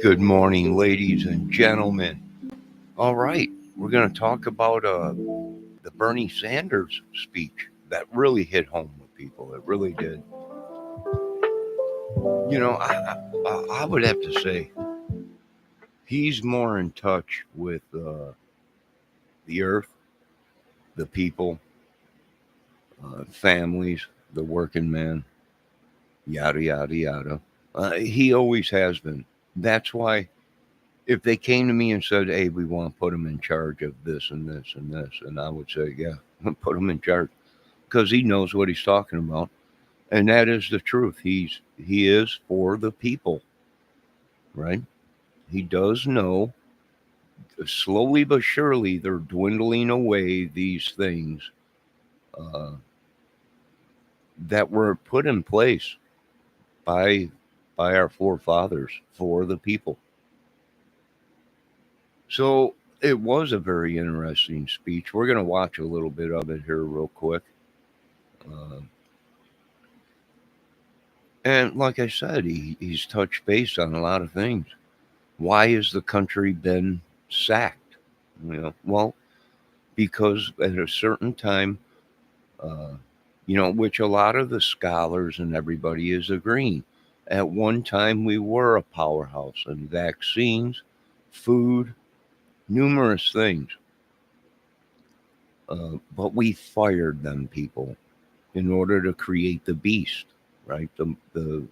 Good morning, ladies and gentlemen. All right, we're going to talk about the Bernie Sanders speech that really hit home with people. It really did. I would have to say he's more in touch with the earth, the people, families, the working man, yada, yada, yada. He always has been. That's why if they came to me and said, "Hey, we want to put him in charge of this and this and this," and I would say, "Yeah, put him in charge," because he knows what he's talking about, and that is the truth. He is for the people, right? He does know. Slowly but surely, they're dwindling away these things uh, that were put in place by by our forefathers for the people. So it was a very interesting speech. We're going to watch a little bit of it here, real quick. Uh, and like I said, he's touched base on a lot of things. Why has the country been sacked? Well, because at a certain time, uh, which a lot of the scholars and everybody is agreeing, at one time we were a powerhouse in vaccines, food, numerous things. But we fired them people in order to create the beast, right? The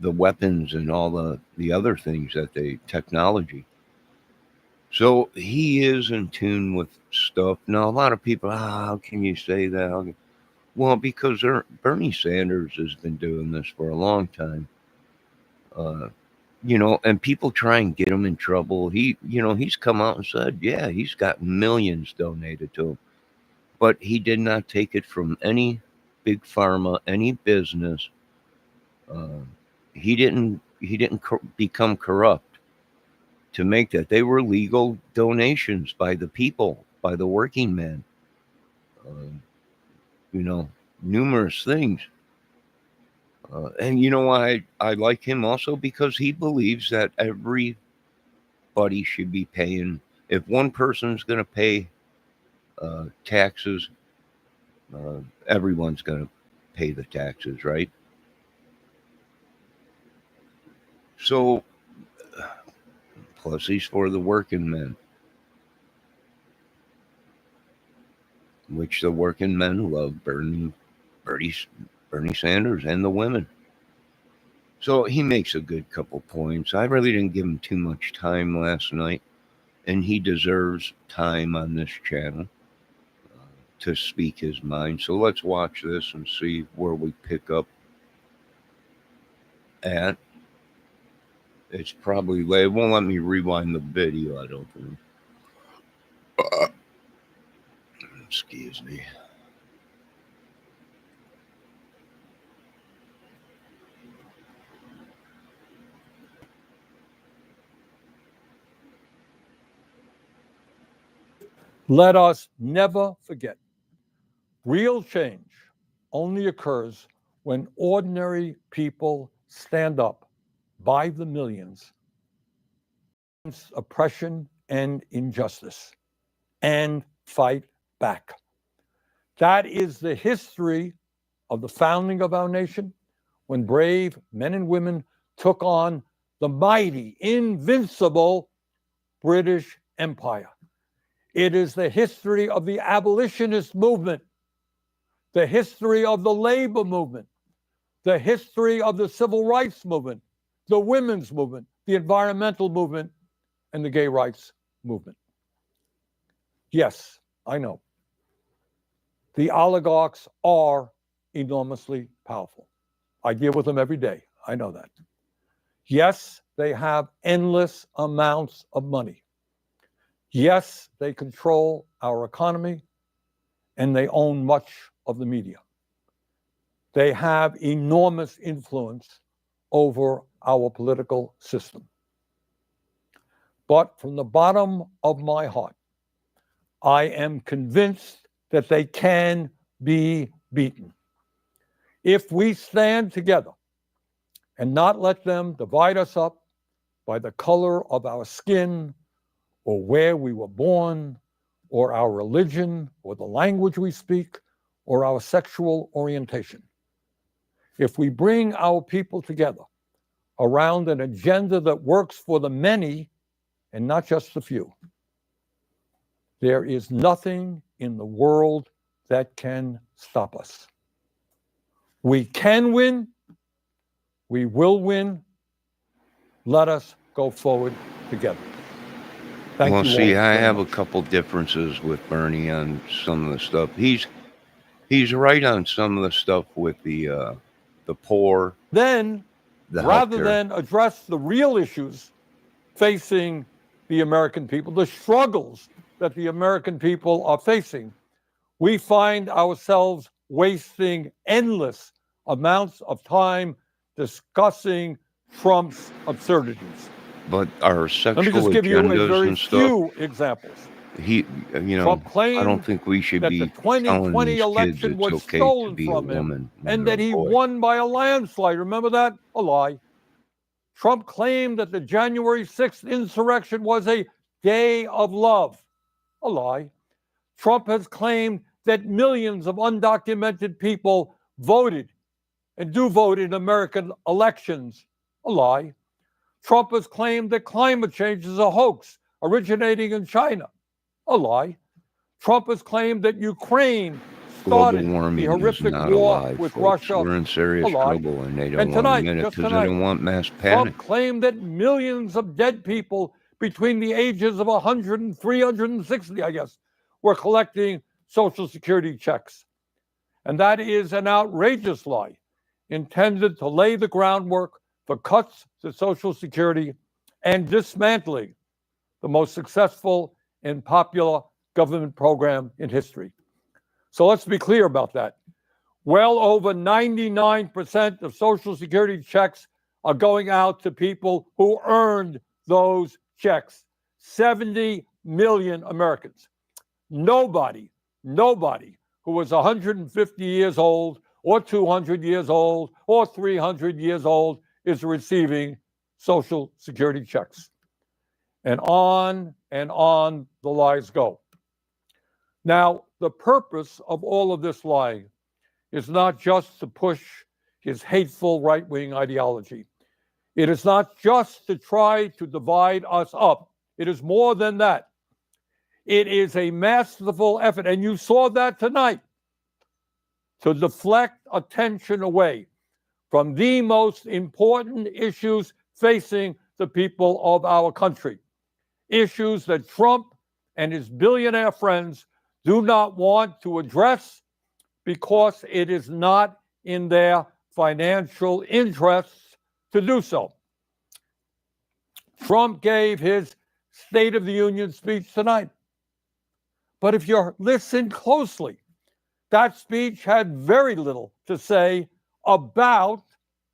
weapons and all the other things that they technology. So he is in tune with stuff. Now a lot of people, how can you say that? Well, because Bernie Sanders has been doing this for a long time. Uh, and people try and get him in trouble. He's come out and said, yeah, he's got millions donated to him, but he did not take it from any big pharma, any business. Uh, he didn't become corrupt to make that. They were legal donations by the people, by the working man. Uh, you know, numerous things. And you know why I like him also? Because he believes that everybody should be paying. If one person's going to pay taxes, everyone's going to pay the taxes, right? So, plus he's for the working men, which the working men love Bernie, Bernie Sanders and the women. So he makes a good couple points. I really didn't give him too much time last night, and he deserves time on this channel to speak his mind. So let's watch this and see where we pick up at. It's probably late. It won't let me rewind the video, I don't think. Excuse me. Let us never forget, real change only occurs when ordinary people stand up by the millions against oppression and injustice and fight back. That is the history of the founding of our nation, when brave men and women took on the mighty, invincible British Empire. It is the history of the abolitionist movement, the history of the labor movement, the history of the civil rights movement, the women's movement, the environmental movement, and the gay rights movement. Yes, I know. The oligarchs are enormously powerful. I deal with them every day. I know that. Yes, they have endless amounts of money. Yes, they control our economy, and they own much of the media. They have enormous influence over our political system. But from the bottom of my heart, I am convinced that they can be beaten. If we stand together and not let them divide us up by the color of our skin, or where we were born, or our religion, or the language we speak, or our sexual orientation. If we bring our people together around an agenda that works for the many and not just the few, there is nothing in the world that can stop us. We can win. We will win. Let us go forward together. Thank Well, you see, all I very have much. a couple differences with Bernie on some of the stuff. He's right on some of the stuff with the poor, Then, the rather healthcare. than address the real issues facing the American people, the struggles that the American people are facing, we find ourselves wasting endless amounts of time discussing Trump's absurdities. But our Let me sexual just give you a agendas very and stuff, few examples. he, you know, Trump I claimed don't think we should that the be telling 2020 these kids election it's was okay to stolen be a from him woman when and they're that a he boy. won by a landslide. Remember that? A lie. Trump claimed that the January 6th insurrection was a day of love. A lie. Trump has claimed that millions of undocumented people voted and do vote in American elections. A lie. Trump has claimed that climate change is a hoax originating in China. A lie. Trump has claimed that Ukraine Global started the warming is horrific not war alive, with folks. Russia. We're in A serious lie. trouble, and they don't And want to tonight, admit it just because they tonight, don't want mass panic. Trump claimed that millions of dead people between the ages of 100 and 360, I guess, were collecting Social Security checks. And that is an outrageous lie intended to lay the groundwork for cuts to Social Security and dismantling the most successful and popular government program in history. So let's be clear about that. Well over 99% of Social Security checks are going out to people who earned those checks. 70 million Americans. Nobody who was 150 years old or 200 years old or 300 years old is receiving Social Security checks. And on the lies go. Now, the purpose of all of this lying is not just to push his hateful right-wing ideology. It is not just to try to divide us up. It is more than that. It is a masterful effort, and you saw that tonight, to deflect attention away from the most important issues facing the people of our country. Issues that Trump and his billionaire friends do not want to address because it is not in their financial interests to do so. Trump gave his State of the Union speech tonight. But if you listen closely, that speech had very little to say about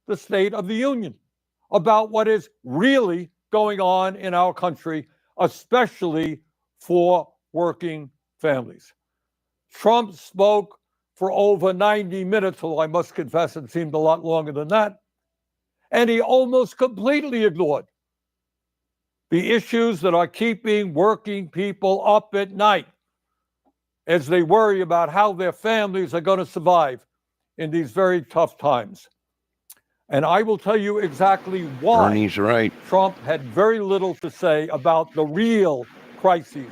the State of the Union, about what is really going on in our country, especially for working families. Trump spoke for over 90 minutes, although I must confess it seemed a lot longer than that, and he almost completely ignored the issues that are keeping working people up at night as they worry about how their families are going to survive in these very tough times. And I will tell you exactly why Bernie's right. Trump had very little to say about the real crises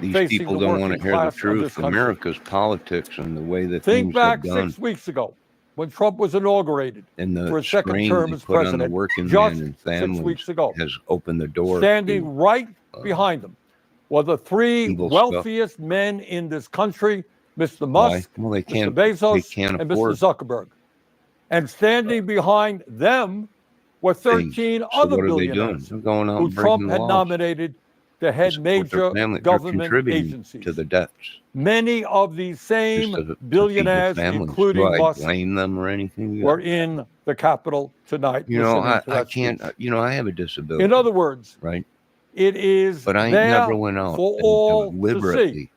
These facing people the don't want working to hear the class of this truth. country. America's politics and the way that Think things have back done, 6 weeks ago when Trump was inaugurated and for the a second strain term they as put on the president working just man and 6 families weeks ago. has opened the door Standing to right behind him were the three evil stuff. wealthiest men in this country, Mr. Why? Musk, Well, they Mr. can't Bezos, and Mr. afford. Zuckerberg. And standing behind them were 13 So other what are they doing? billionaires They're going out who and Trump breaking had laws nominated to to head support their major family. They're government contributing agencies. to the deaths. Many of these Just same to feed the billionaires, families. including Do I Musk, blame them or anything? were in the Capitol tonight You know, listening to I that can't. speech. You know, I have a disability, In other words, right? it is But I ain't there never went out for and all to see. deliberately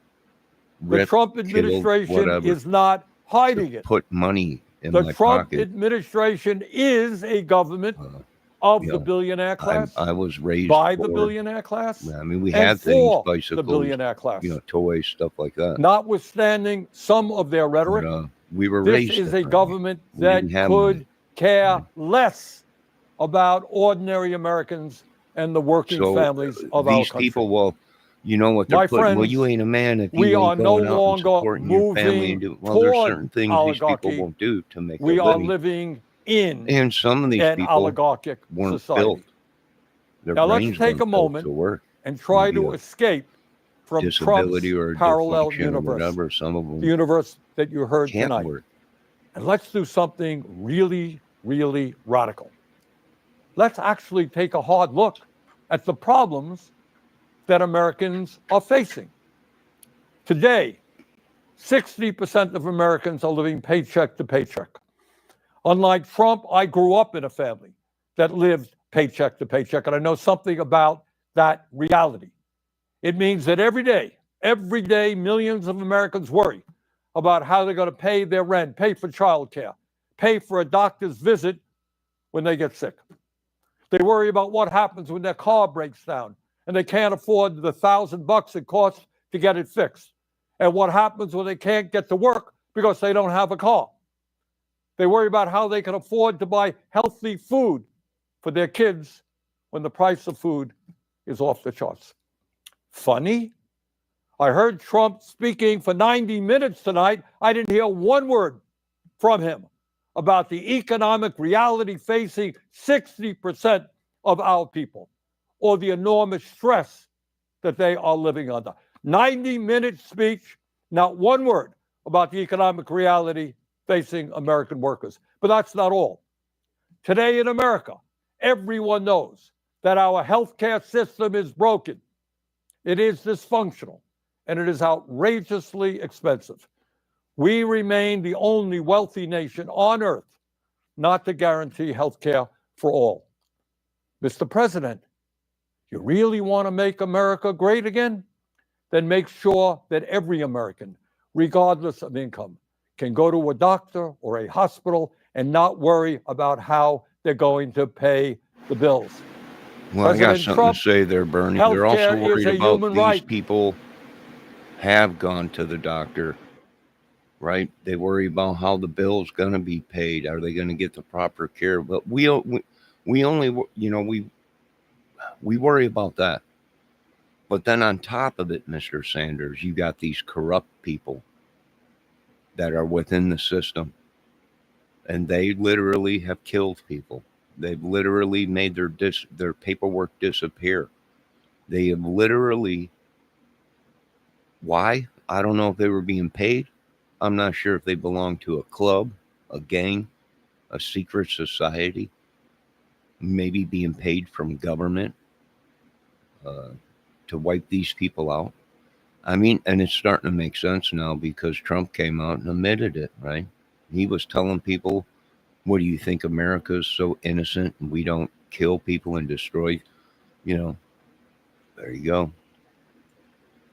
The ripped, Trump killed, administration whatever, is not to hiding it. put money in The my Trump pocket. administration is a government of You the know, billionaire class, I was raised by the for, billionaire class, I mean, we and had things, for the bicycles, billionaire class. Toys, stuff like that. Notwithstanding some of their rhetoric, But we were this raised is a differently. government We that didn't have could money. care less about ordinary Americans and the working So families of our these country. people, well, you know what they're My putting. Well, friends, you ain't a man if we you are ain't no going out and longer supporting your family. And moving well, there's toward certain things these people oligarchy. won't do to make We a are living. living in And some of these an people oligarchic weren't society. built. Their Now let's brains take a weren't built moment to work. and try Maybe to a escape from disability Trump's or a parallel dysfunction or universe, whatever. Some of the them universe that you heard can't tonight. work. And let's do something really, really radical. Let's actually take a hard look at the problems that Americans are facing. Today, 60% of Americans are living paycheck to paycheck. Unlike Trump, I grew up in a family that lived paycheck to paycheck, and I know something about that reality. It means that every day, millions of Americans worry about how they're going to pay their rent, pay for childcare, pay for a doctor's visit when they get sick. They worry about what happens when their car breaks down and they can't afford the $1,000 it costs to get it fixed. And what happens when they can't get to work because they don't have a car. They worry about how they can afford to buy healthy food for their kids when the price of food is off the charts. Funny? I heard Trump speaking for 90 minutes tonight. I didn't hear one word from him about the economic reality facing 60% of our people or the enormous stress that they are living under. 90-minute speech, not one word about the economic reality facing American workers. But that's not all. Today in America, everyone knows that our healthcare system is broken. It is dysfunctional, and it is outrageously expensive. We remain the only wealthy nation on earth not to guarantee health care for all. Mr. President, you really want to make America great again? Then make sure that every American, regardless of income, can go to a doctor or a hospital and not worry about how they're going to pay the bills. Well, I got President something Trump, to say there, Bernie. They're also healthcare is worried a about human these right. people have gone to the doctor, right? They worry about how the bill's going to be paid. Are they going to get the proper care? But we only, we worry about that. But then on top of it, Mr. Sanders, you got these corrupt people that are within the system, and they literally have killed people. They've literally made their paperwork disappear. They have literally. Why? I don't know if they were being paid. I'm not sure if they belong to a club, a gang, a secret society, maybe being paid from government uh, to wipe these people out. I mean, and it's starting to make sense now because Trump came out and admitted it, right? He was telling people, what do you think America's so innocent and we don't kill people and destroy? You know, there you go.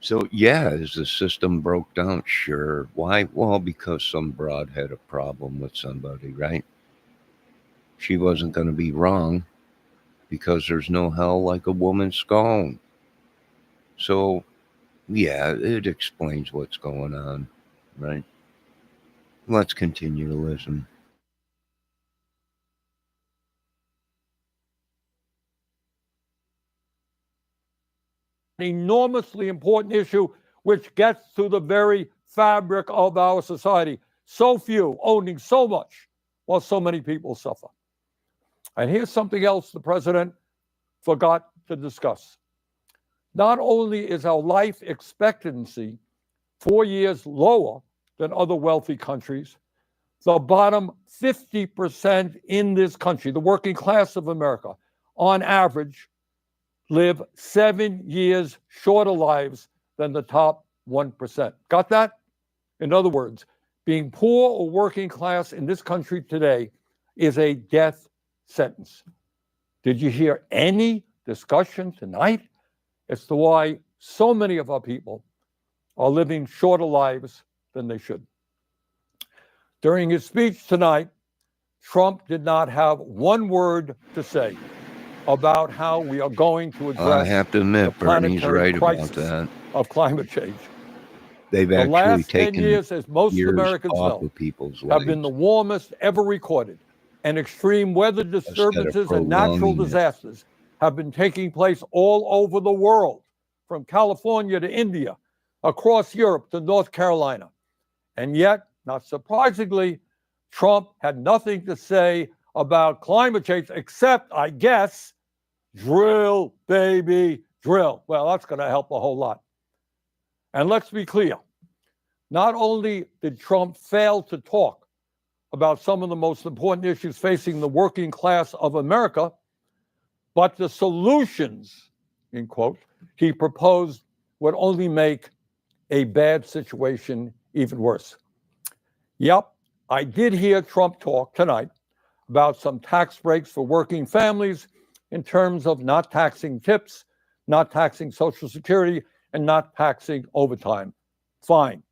So, yeah, is the system broke down? Sure. Why? Well, because some broad had a problem with somebody, right? She wasn't going to be wrong because there's no hell like a woman's scone. So, yeah, it explains what's going on, right? Let's continue to listen. Enormously important issue which gets to the very fabric of our society. So few owning so much while so many people suffer. And here's something else the president forgot to discuss. Not only is our life expectancy 4 years lower than other wealthy countries, the bottom 50% in this country, the working class of America, on average, live 7 years shorter lives than the top 1%. Got that? In other words, being poor or working class in this country today is a death sentence. Did you hear any discussion tonight as to why so many of our people are living shorter lives than they should? During his speech tonight, Trump did not have one word to say about how we are going to I address have to the admit, Bernie's planetary right about crisis that. of climate change. They've The actually last 10 taken years, as most years Americans off know, of people's have been the lives warmest ever recorded, and extreme weather instead of disturbances and natural prolonging it. disasters have been taking place all over the world, from California to India, across Europe to North Carolina. And yet, not surprisingly, Trump had nothing to say about climate change except, I guess, drill, baby, drill. Well, that's going to help a whole lot. And let's be clear, not only did Trump fail to talk about some of the most important issues facing the working class of America, but the solutions, in quote, he proposed would only make a bad situation even worse. Yep, I did hear Trump talk tonight about some tax breaks for working families in terms of not taxing tips, not taxing Social Security, and not taxing overtime. Fine.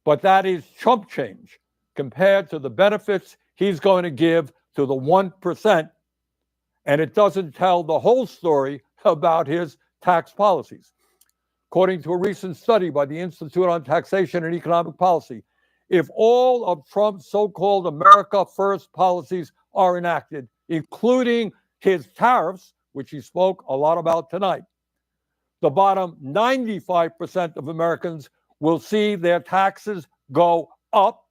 But that is chump change compared to the benefits he's going to give to the 1%. And it doesn't tell the whole story about his tax policies. According to a recent study by the Institute on Taxation and Economic Policy, if all of Trump's so-called America First policies are enacted, including his tariffs, which he spoke a lot about tonight, the bottom 95% of Americans will see their taxes go up,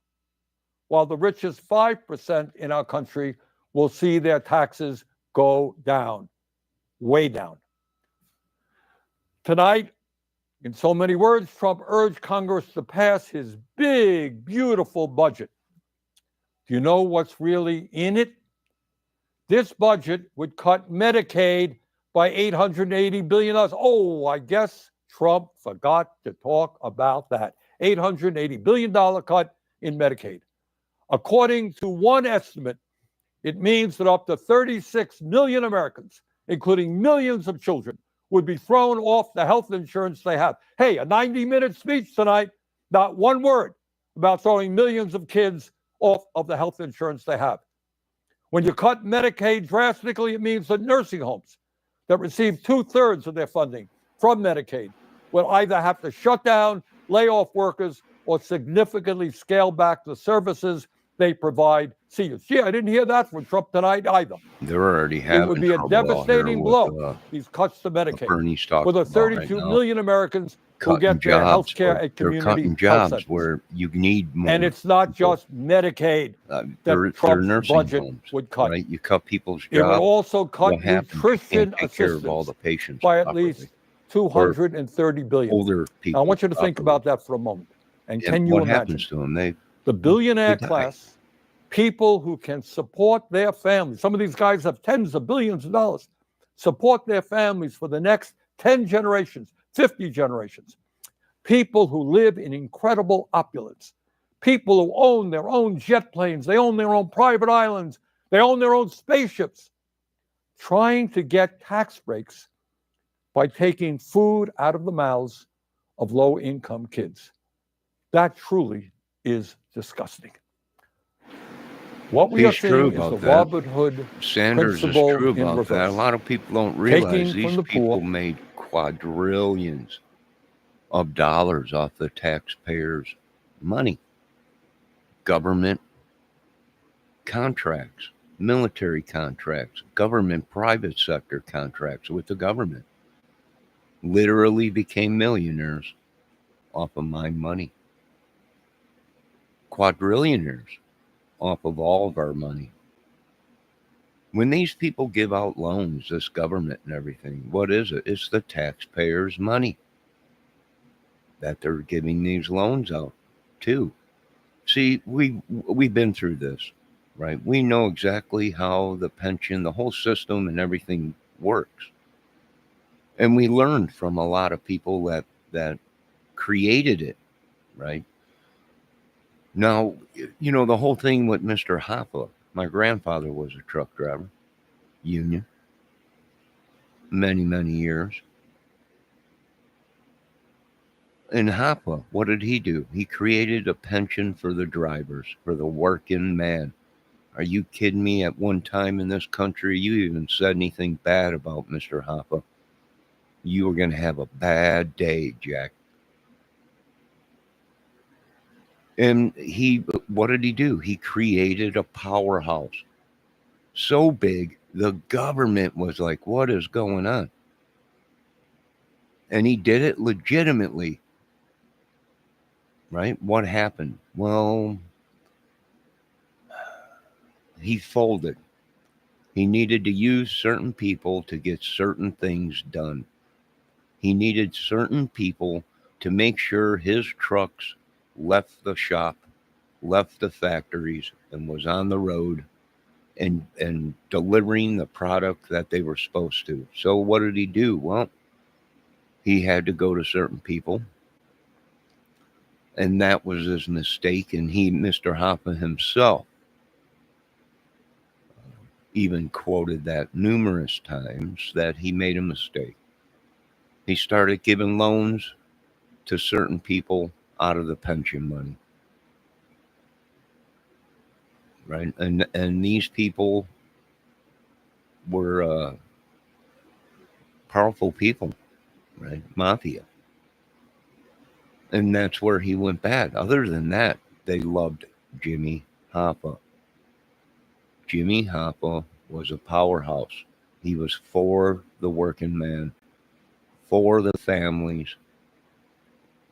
while the richest 5% in our country will see their taxes go down, way down. Tonight, in so many words, Trump urged Congress to pass his big, beautiful budget. Do you know what's really in it? This budget would cut Medicaid by $880 billion. Oh, I guess Trump forgot to talk about that. $880 billion cut in Medicaid. According to one estimate, it means that up to 36 million Americans, including millions of children, would be thrown off the health insurance they have. Hey, a 90-minute speech tonight, not one word about throwing millions of kids off of the health insurance they have. When you cut Medicaid drastically, it means that nursing homes that receive 2/3 of their funding from Medicaid will either have to shut down, lay off workers, or significantly scale back the services they provide seniors. Gee, I didn't hear that from Trump tonight either. They're already It having would be a trouble out here devastating with blow, these cuts to Medicaid, Bernie's talking for the about right 32 now. million Americans who Cutting get their health jobs, care but at they're community cutting health jobs centers. where you need more. And it's not people. just Medicaid They're that Trump's nursing budget homes, would cut. right? You cut people's It would jobs. also cut What happens? You nutrition can't take care of all assistance the patients by at properly. least $230 billion. Older people. Now, I want you to think about that for a moment. And can you what imagine happens to them? the billionaire die. class, people who can support their families? Some of these guys have tens of billions of dollars, support their families for the next 10 generations, 50 generations. People who live in incredible opulence, people who own their own jet planes, they own their own private islands, they own their own spaceships, trying to get tax breaks by taking food out of the mouths of low-income kids. That truly is disgusting. What we are seeing is the Robin Hood Sanders principle is true in about reverse. that. A lot of people don't realize Taking these from the people poor, made quadrillions of dollars off the taxpayers' money. Government contracts, military contracts, government private sector contracts with the government. Literally became millionaires off of my money. Quadrillionaires off of all of our money. When these people give out loans, this government and everything, what is it? It's the taxpayers' money that they're giving these loans out to. See, we've been through this, right? We know exactly how the pension, the whole system and everything works. And we learned from a lot of people that created it, right? Now, you know, the whole thing with Mr. Hoffa, my grandfather was a truck driver, union, many, many years. In Hoffa, what did he do? He created a pension for the drivers, for the working man. Are you kidding me? At one time in this country, you even said anything bad about Mr. Hoppe, you were going to have a bad day, Jack. And what did he do? He created a powerhouse so big, the government was like, what is going on? And he did it legitimately, right? What happened? Well, he folded. He needed to use certain people to get certain things done. He needed certain people to make sure his trucks left the shop, left the factories, and was on the road and delivering the product that they were supposed to. So what did he do? Well, he had to go to certain people, and that was his mistake. And Mr. Hoppe himself, even quoted that numerous times that he made a mistake. He started giving loans to certain people out of the pension money, right? And these people were powerful people, right? Mafia. And that's where he went bad. Other than that, they loved Jimmy Hoffa. Jimmy Hoffa was a powerhouse. He was for the working man, for the families,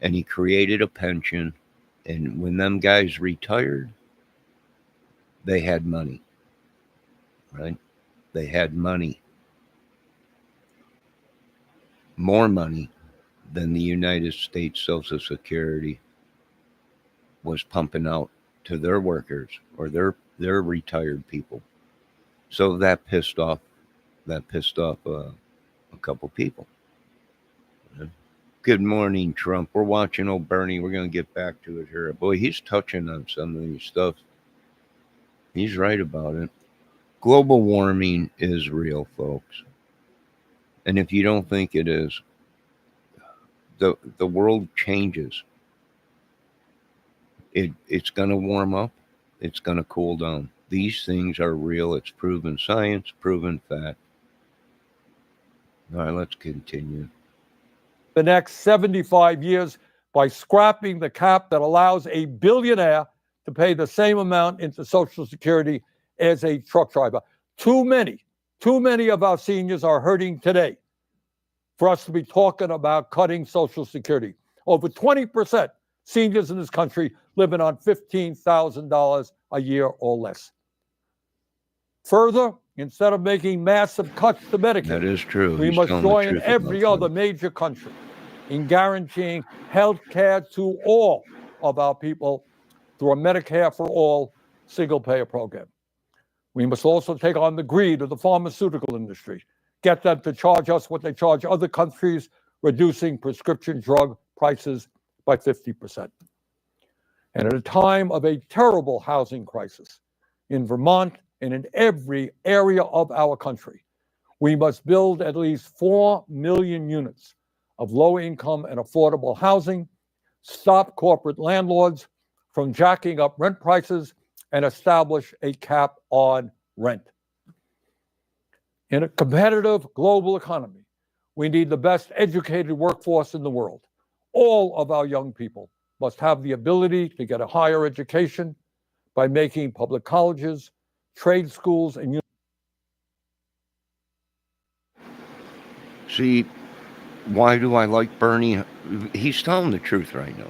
and he created a pension. And when them guys retired, they had money, right? They had money, more money than the United States Social Security was pumping out to their workers or their retired people. So that pissed off a couple people. Good morning, Trump. We're watching old Bernie. We're going to get back to it here. Boy, he's touching on some of these stuff. He's right about it. Global warming is real, folks. And if you don't think it is, the world changes. It's going to warm up. It's going to cool down. These things are real. It's proven science, proven fact. All right, let's continue. The next 75 years by scrapping the cap that allows a billionaire to pay the same amount into Social Security as a truck driver. Too many of our seniors are hurting today for us to be talking about cutting Social Security. Over 20% seniors in this country living on $15,000 a year or less. Further, instead of making massive cuts to Medicare, that is true. We must join every other major country in guaranteeing health care to all of our people through a Medicare for all single-payer program. We must also take on the greed of the pharmaceutical industry, get them to charge us what they charge other countries, reducing prescription drug prices by 50%. And at a time of a terrible housing crisis in Vermont and in every area of our country, we must build at least 4 million units of low-income and affordable housing, stop corporate landlords from jacking up rent prices, and establish a cap on rent. In a competitive global economy, we need the best educated workforce in the world. All of our young people must have the ability to get a higher education by making public colleges, trade schools, and See, why do I like Bernie? He's telling the truth right now.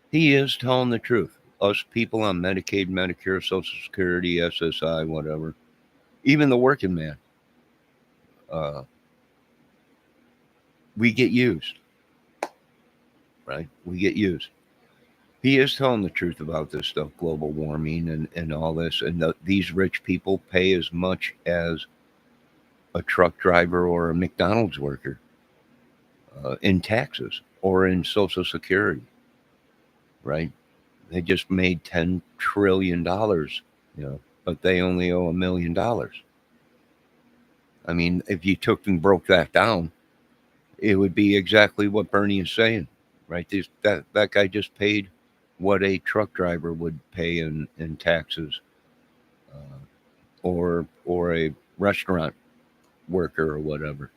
He is telling the truth. Us people on Medicaid, Medicare, Social Security, SSI, whatever, even the working man, we get used, right? We get used. He is telling the truth about this stuff, global warming and all this. And these rich people pay as much as a truck driver or a McDonald's worker in taxes or in Social Security, right? They just made $10 trillion, but they only owe $1 million. I mean, if you took and broke that down, it would be exactly what Bernie is saying, right? That guy just paid what a truck driver would pay in taxes, or a restaurant worker or whatever.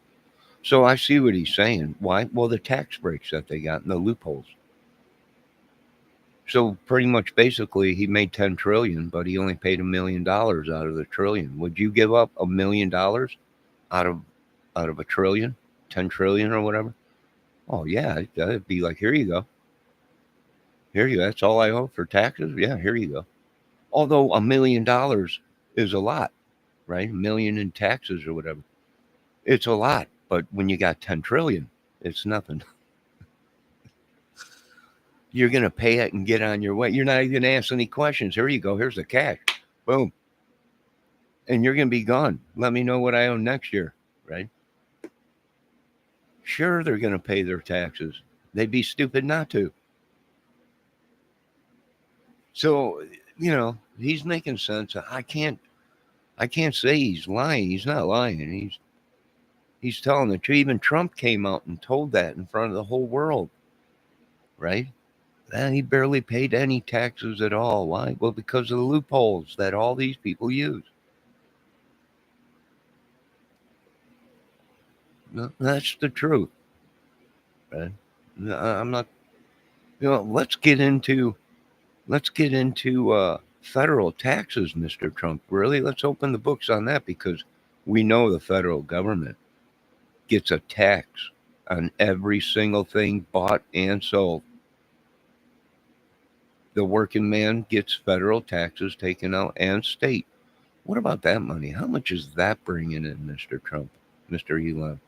So I see what he's saying. Why? Well, the tax breaks that they got and the loopholes. So pretty much, basically, he made 10 trillion, but he only paid $1 million out of the trillion. Would you give up $1 million out of a trillion, 10 trillion or whatever? Oh yeah, that'd be like, here you go, here you go. That's all I owe for taxes. Yeah, here you go. Although $1 million is a lot, right? A million in taxes or whatever, it's a lot. But when you got 10 trillion, it's nothing. You're gonna pay it and get on your way. You're not even gonna ask any questions. Here you go. Here's the cash. Boom. And you're going to be gone. Let me know what I owe next year, right? Sure, they're going to pay their taxes. They'd be stupid not to. So, he's making sense. I can't say he's lying. He's not lying. He's telling the truth. Even Trump came out and told that in front of the whole world, right? And he barely paid any taxes at all. Why? Well, because of the loopholes that all these people use. No, that's the truth, right? I'm not. Let's get into federal taxes, Mr. Trump. Really, let's open the books on that, because we know the federal government gets a tax on every single thing bought and sold. The working man gets federal taxes taken out, and state. What about that money? How much is that bringing in, Mr. Trump, Mr. Elon?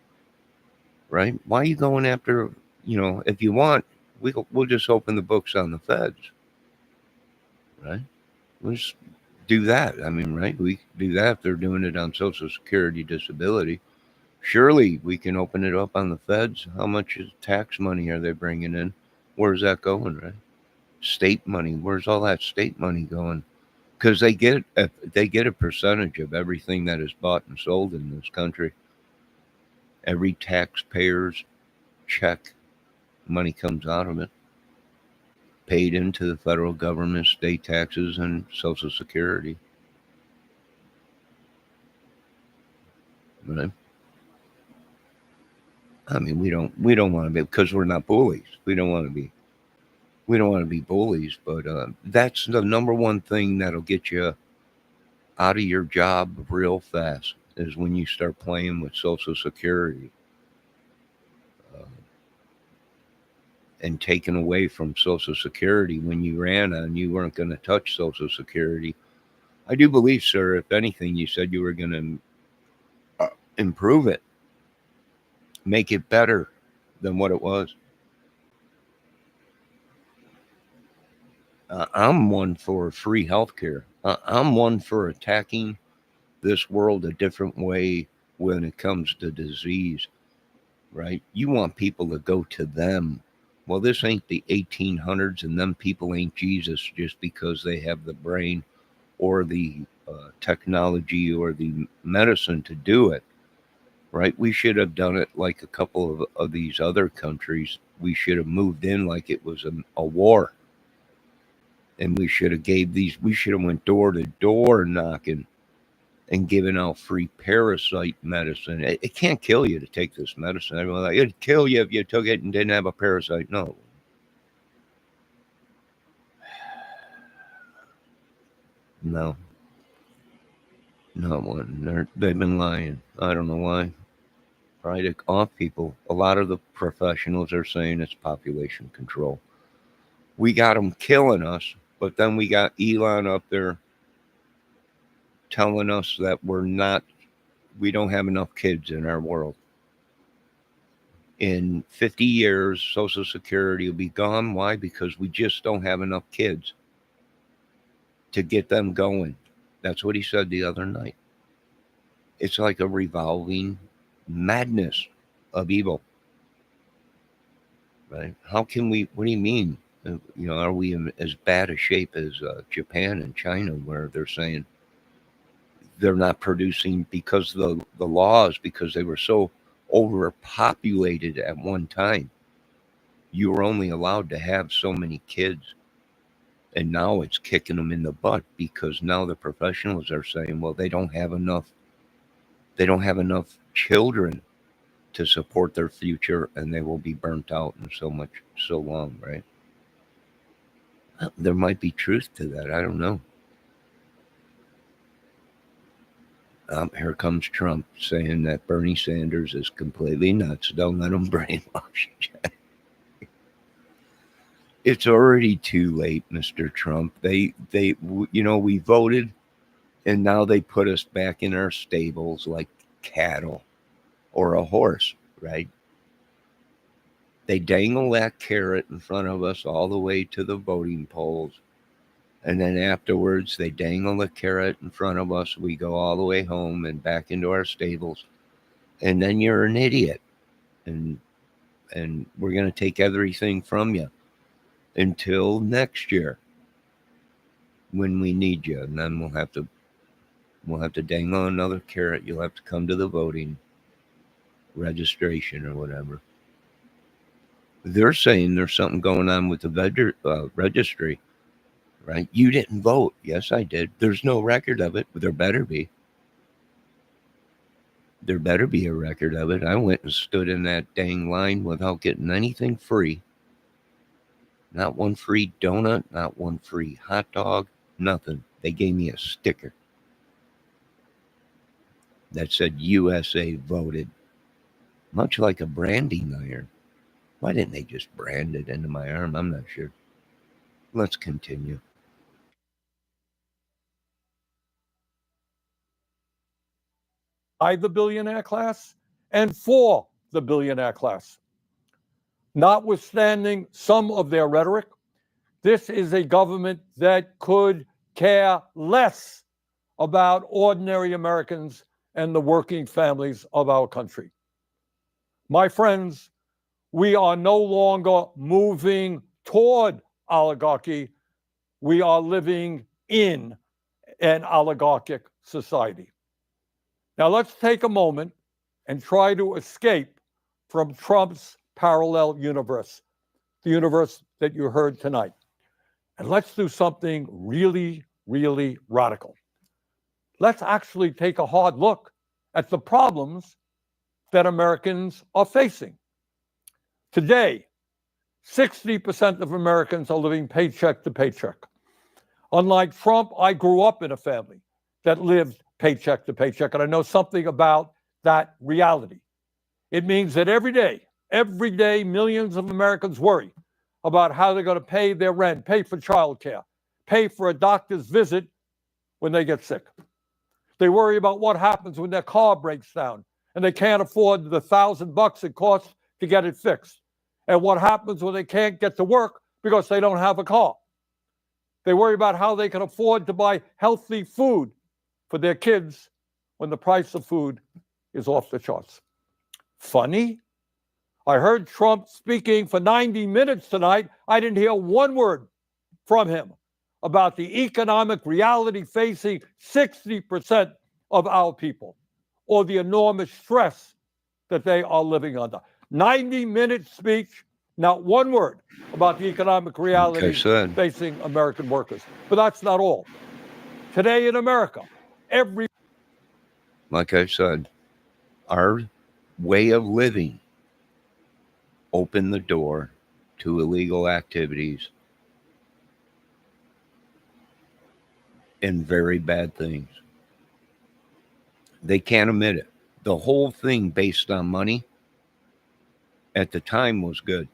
Right? Why are you going after? If you want, we'll just open the books on the feds, right? We'll just do that. I mean, right? We do that if they're doing it on Social Security, disability. Surely we can open it up on the feds. How much is tax money are they bringing in? Where's that going, right? State money. Where's all that state money going? Because they get a percentage of everything that is bought and sold in this country. Every taxpayer's check, money comes out of it, paid into the federal government, state taxes, and Social Security. Right? I mean, we don't want to be, because we're not bullies. We don't want to be bullies, but that's the number one thing that'll get you out of your job real fast, is when you start playing with Social Security, uh, and taken away from Social Security when you ran on you weren't going to touch Social Security. I do believe, sir, if anything, you said you were going to improve it, make it better than what it was. I'm one for free healthcare. I'm one for attacking this world a different way when it comes to disease, right? You want people to go to them. Well, this ain't the 1800s, and them people ain't Jesus just because they have the brain or the technology or the medicine to do it, right? We should have done it like a couple of these other countries. We should have moved in like it was a war, and we should have went door to door knocking and giving out free parasite medicine. It can't kill you to take this medicine. Everyone's like, it'd kill you if you took it and didn't have a parasite. No, no, not one. They've been lying. I don't know why. Right? Off people. A lot of the professionals are saying it's population control. We got them killing us, but then we got Elon up there telling us that we don't have enough kids in our world. In 50 years, Social Security will be gone. Why? Because we just don't have enough kids to get them going. That's what he said the other night. It's like a revolving madness of evil, right? How can we? What do you mean? Are we in as bad a shape as Japan and China, where they're saying they're not producing because the laws, because they were so overpopulated at one time? You were only allowed to have so many kids. And now it's kicking them in the butt because now the professionals are saying, well, they don't have enough children to support their future, and they will be burnt out in so long, right? There might be truth to that. I don't know. Here comes Trump saying that Bernie Sanders is completely nuts. Don't let him brainwash you. It's already too late, Mr. Trump. We voted, and now they put us back in our stables like cattle or a horse, right? They dangle that carrot in front of us all the way to the voting polls. And then afterwards, they dangle the carrot in front of us. We go all the way home and back into our stables. And then you're an idiot. And we're going to take everything from you until next year when we need you. And then we'll have to dangle another carrot. You'll have to come to the voting registration or whatever. They're saying there's something going on with the registry, right? You didn't vote. Yes, I did. There's no record of it, but there better be. There better be a record of it. I went and stood in that dang line without getting anything free. Not one free donut, not one free hot dog, nothing. They gave me a sticker that said USA voted, much like a branding iron. Why didn't they just brand it into my arm? I'm not sure. Let's continue. By the billionaire class and for the billionaire class. Notwithstanding some of their rhetoric, this is a government that could care less about ordinary Americans and the working families of our country. My friends, we are no longer moving toward oligarchy. We are living in an oligarchic society. Now let's take a moment and try to escape from Trump's parallel universe, the universe that you heard tonight. And let's do something really, really radical. Let's actually take a hard look at the problems that Americans are facing. Today, 60% of Americans are living paycheck to paycheck. Unlike Trump, I grew up in a family that lived paycheck to paycheck, and I know something about that reality. It means that every day, millions of Americans worry about how they're going to pay their rent, pay for childcare, pay for a doctor's visit when they get sick. They worry about what happens when their car breaks down and they can't afford the $1,000 it costs to get it fixed. And what happens when they can't get to work because they don't have a car. They worry about how they can afford to buy healthy food for their kids when the price of food is off the charts. Funny? I heard Trump speaking for 90 minutes tonight. I didn't hear one word from him about the economic reality facing 60% of our people or the enormous stress that they are living under. 90-minute speech, not one word about the economic reality facing American workers. But that's not all. Today in America, like I said, our way of living opened the door to illegal activities and very bad things. They can't admit it. The whole thing based on money at the time was good.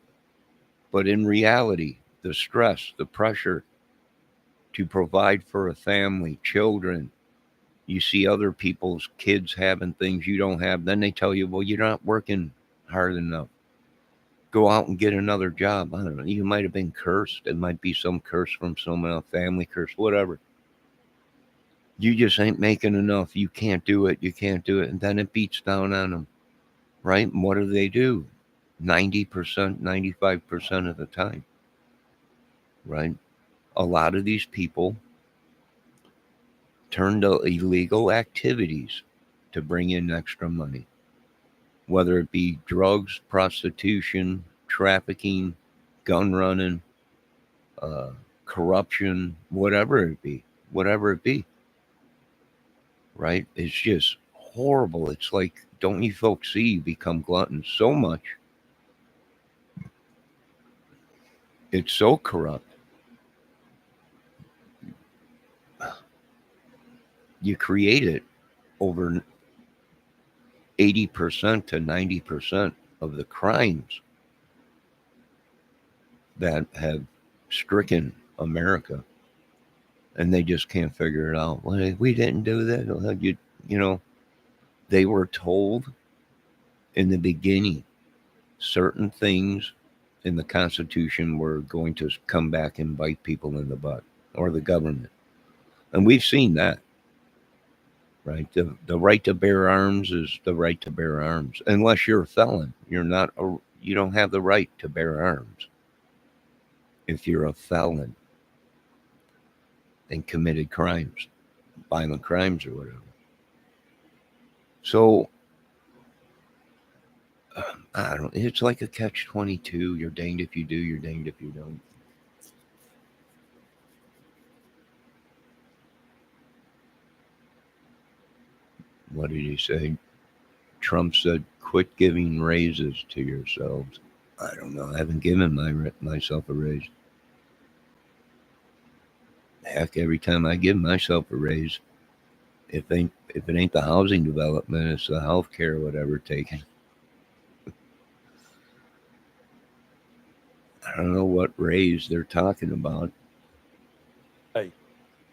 But in reality, the stress, the pressure to provide for a family, children, you see other people's kids having things you don't have, then they tell you, well, you're not working hard enough. Go out and get another job. I don't know. You might have been cursed. It might be some curse from someone else, family curse, whatever. You just ain't making enough. You can't do it. You can't do it. And then it beats down on them, right? And what do? 90%, 95% of the time, right? A lot of these people turn to illegal activities to bring in extra money, whether it be drugs, prostitution, trafficking, gun running, corruption, whatever it be, right? It's just horrible. It's like, don't you folks see you become gluttons so much? It's so corrupt. You create it over 80% to 90% of the crimes that have stricken America, and they just can't figure it out. Well, we didn't do that. Well, you know, they were told in the beginning certain things in the Constitution were going to come back and bite people in the butt, or the government, and we've seen that. Right, the right to bear arms is the right to bear arms, unless you're a felon. You don't have the right to bear arms if you're a felon and committed crimes, violent crimes or whatever. So I don't. It's like a catch-22. You're danged if you do. You're danged if you don't. What did he say? Trump said, "Quit giving raises to yourselves." I don't know. I haven't given myself a raise. Heck, every time I give myself a raise, if it ain't the housing development, it's the health care, whatever taken. I don't know what raise they're talking about.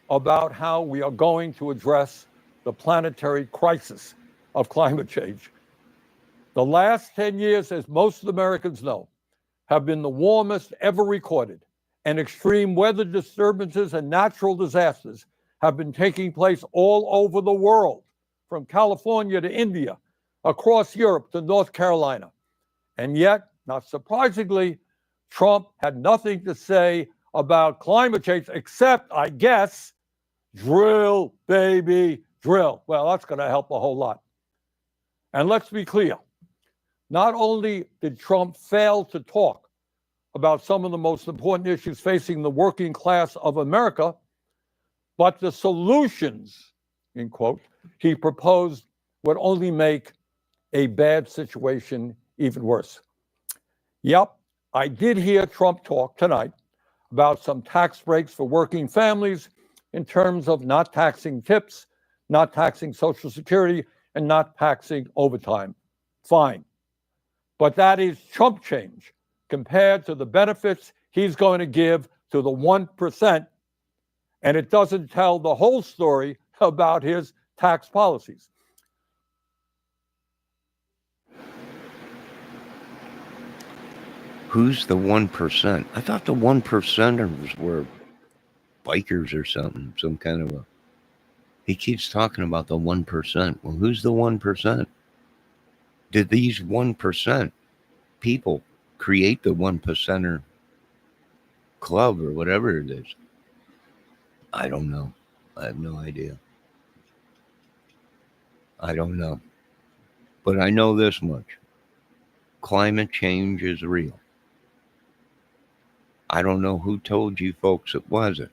About how we are going to address the planetary crisis of climate change. The last 10 years, as most Americans know, have been the warmest ever recorded, and extreme weather disturbances and natural disasters have been taking place all over the world, from California to India, across Europe to North Carolina. And yet, not surprisingly, Trump had nothing to say about climate change except, I guess, drill, baby, drill. Well, that's going to help a whole lot. And let's be clear, not only did Trump fail to talk about some of the most important issues facing the working class of America, but the solutions, in quote, he proposed would only make a bad situation even worse. Yep, I did hear Trump talk tonight about some tax breaks for working families in terms of not taxing tips, not taxing Social Security, and not taxing overtime. Fine. But that is chump change compared to the benefits he's going to give to the 1%. And it doesn't tell the whole story about his tax policies. Who's the 1%? I thought the 1%ers were bikers or something, some kind of a. He keeps talking about the 1%. Well, who's the 1%? Did these 1% people create the 1%er club or whatever it is? I don't know. I have no idea. I don't know. But I know this much. Climate change is real. I don't know who told you folks it wasn't.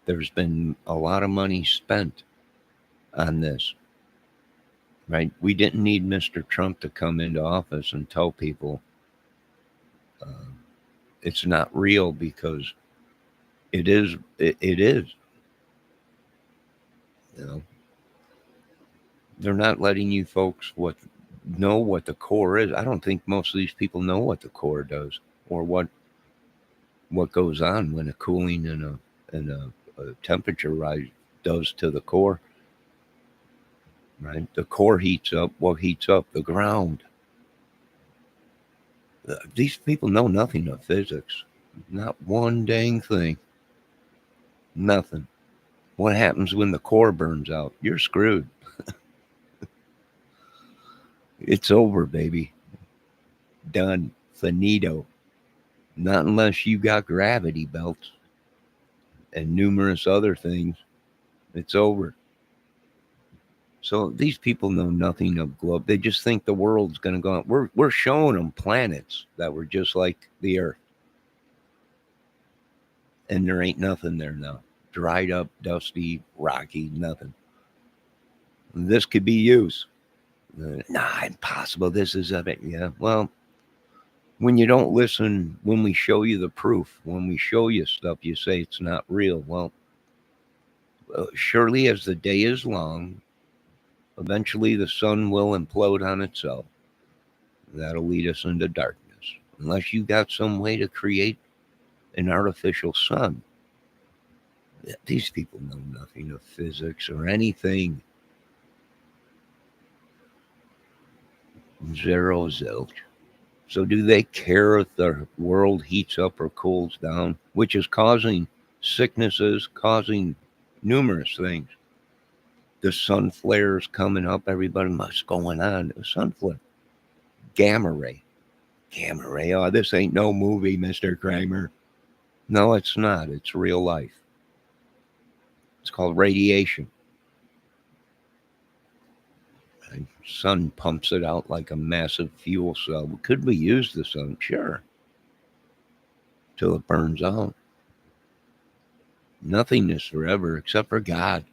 There's been a lot of money spent on this, right? We didn't need Mr. Trump to come into office and tell people it's not real, because it is. It is. You know, they're not letting you folks know what the core is. I don't think most of these people know what the core does, or what goes on when a cooling and a temperature rise does to the core. Right, the core heats up. What heats up? The ground. These people know nothing of physics. Not one dang thing. Nothing. What happens when the core burns out? You're screwed. It's over, baby. Done. Finito. Not unless you got gravity belts and numerous other things. It's over. So these people know nothing of globe. They just think the world's going to go on. We're showing them planets that were just like the Earth. and there ain't nothing there now. Dried up, dusty, rocky, nothing. This could be used. Nah, impossible. This is of it. Yeah. Well, when you don't listen, when we show you the proof, when we show you stuff, you say it's not real. Well, surely as the day is long, eventually the sun will implode on itself. That'll lead us into darkness. Unless you got some way to create an artificial sun. These people know nothing of physics or anything. Zero zilch. So do they care if the world heats up or cools down, which is causing sicknesses, causing numerous things? The sun flares coming up, everybody, what's going on? The sun flare. Gamma ray. Gamma ray. Oh, this ain't no movie, Mr. Kramer. No, it's not. It's real life. It's called radiation. The sun pumps it out like a massive fuel cell. Could we use the sun? Sure. Till it burns out. Nothing is forever except for God.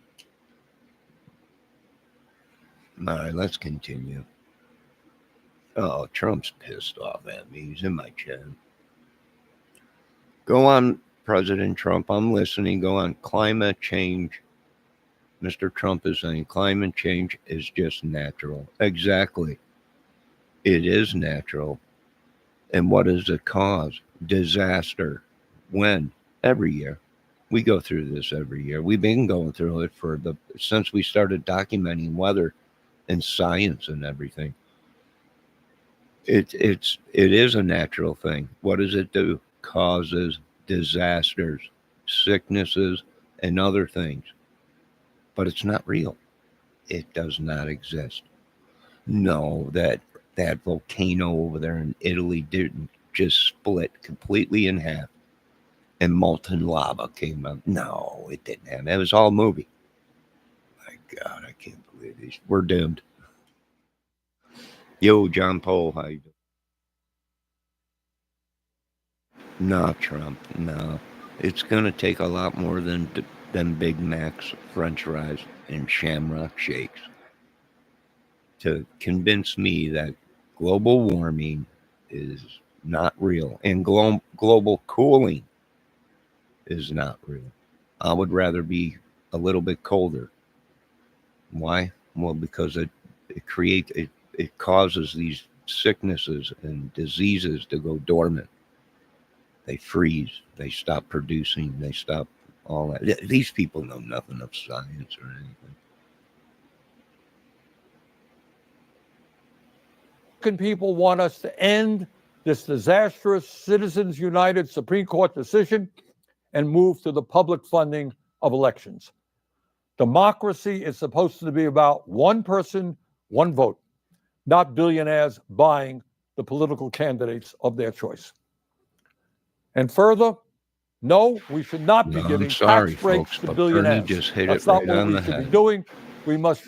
All right, let's continue. Oh, Trump's pissed off at me. He's in my chat. Go on, President Trump. I'm listening. Go on. Climate change. Mr. Trump is saying climate change is just natural. Exactly. It is natural. And what does it cause? Disaster. When? Every year. We go through this every year. We've been going through it since we started documenting weather and science and everything. It is a natural thing. What does it do? Causes disasters, sicknesses, and other things. But it's not real. It does not exist. No, that volcano over there in Italy didn't just split completely in half and molten lava came out. No, it didn't happen. It was all a movie. My God, I can't believe these. We're doomed. Yo, John Paul, how you doing? No, Trump, no. It's going to take a lot more than Big Macs, French fries, and Shamrock shakes to convince me that global warming is not real and global cooling is not real. I would rather be a little bit colder. Why? Well, because it causes these sicknesses and diseases to go dormant. They freeze. They stop producing. They stop all that. These people know nothing of science or anything. People want us to end this disastrous Citizens United Supreme Court decision and move to the public funding of elections. Democracy is supposed to be about one person, one vote, not billionaires buying the political candidates of their choice. And further, no, we should not be giving tax breaks to billionaires. Berrnie just hit That's it right not what on we the should head. be doing. We must.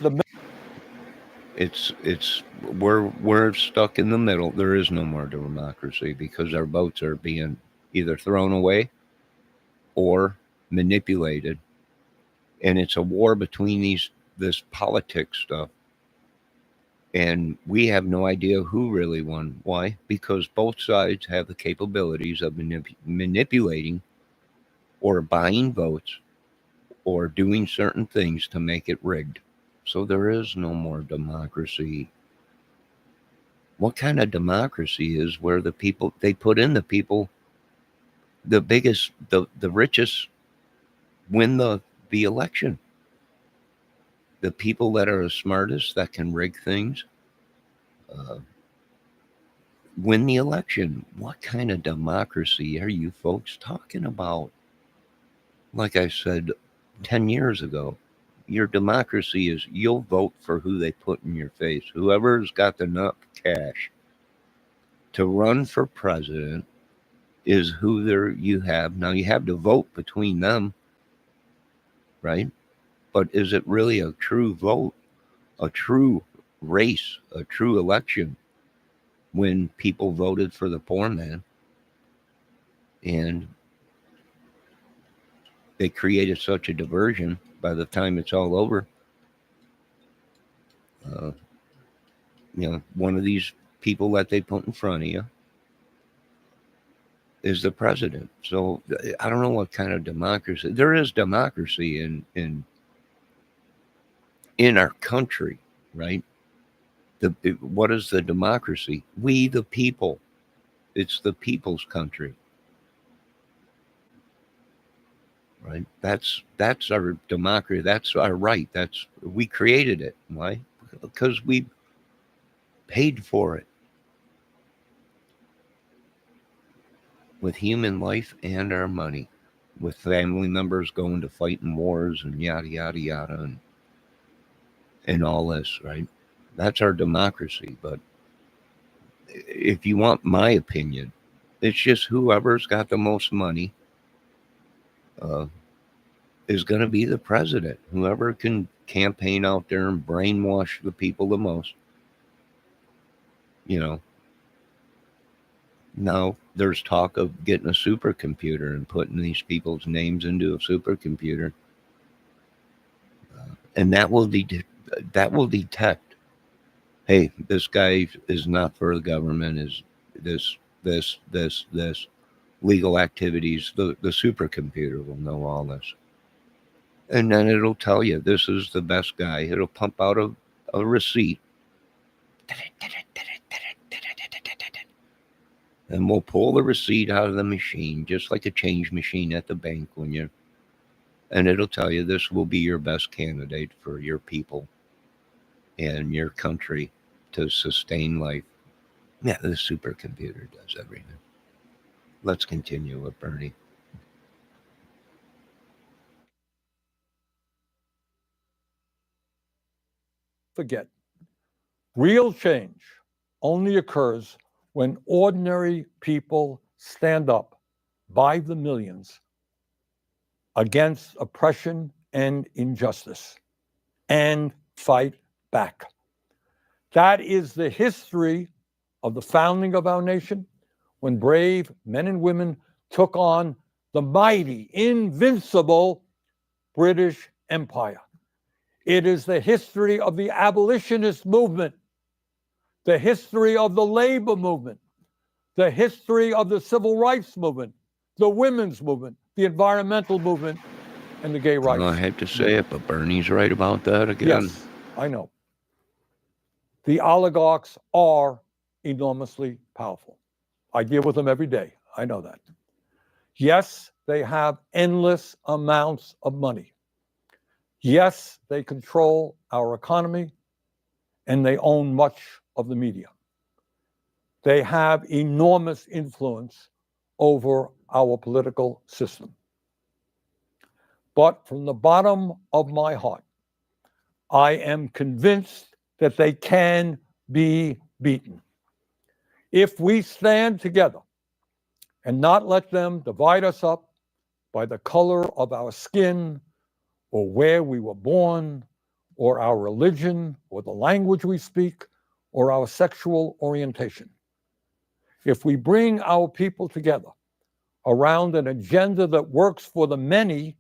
We're stuck in the middle. There is no more democracy because our votes are being either thrown away or manipulated, and it's a war between this politics stuff. And we have no idea who really won. Why? Because both sides have the capabilities of manipulating or buying votes or doing certain things to make it rigged. So there is no more democracy. What kind of democracy is where they put in the people, the richest win the election? The people that are the smartest that can rig things win the election. What kind of democracy are you folks talking about? Like I said 10 years ago, your democracy is you'll vote for who they put in your face. Whoever's got enough cash to run for president is who you have. Now you have to vote between them, right? But is it really a true vote, a true race, a true election when people voted for the poor man? And they created such a diversion. By the time it's all over, uh, one of these people that they put in front of you is the president. So I don't know what kind of democracy there is. Democracy in our country, right? What is the democracy? We the people. It's the people's country, right? That's our democracy. That's our right. That's we created it. Why? Because we paid for it with human life and our money, with family members going to fight in wars and yada yada yada and all this, right? That's our democracy. But if you want my opinion, it's just whoever's got the most money uh, is going to be the president. Whoever can campaign out there and brainwash the people the most, you know. Now there's talk of getting a supercomputer and putting these people's names into a supercomputer, and that will detect. Hey, this guy is not for the government. Is this legal activities? The supercomputer will know all this, and then it'll tell you this is the best guy. It'll pump out a receipt, and we'll pull the receipt out of the machine, just like a change machine at the bank and it'll tell you this will be your best candidate for your people and your country to sustain life. Yeah, the supercomputer does everything. Let's continue with Bernie. Forget. Real change only occurs when ordinary people stand up by the millions against oppression and injustice and fight back. That is the history of the founding of our nation, when brave men and women took on the mighty, invincible British Empire. It is the history of the abolitionist movement, the history of the labor movement, the history of the civil rights movement, the women's movement, the environmental movement, and the gay rights. I hate to say it, but Bernie's right about that again. Yes, I know. The oligarchs are enormously powerful. I deal with them every day. I know that. Yes, they have endless amounts of money. Yes, they control our economy and they own much of the media. They have enormous influence over our political system. But from the bottom of my heart, I am convinced that they can be beaten. If we stand together and not let them divide us up by the color of our skin or where we were born or our religion or the language we speak or our sexual orientation. If we bring our people together around an agenda that works for the many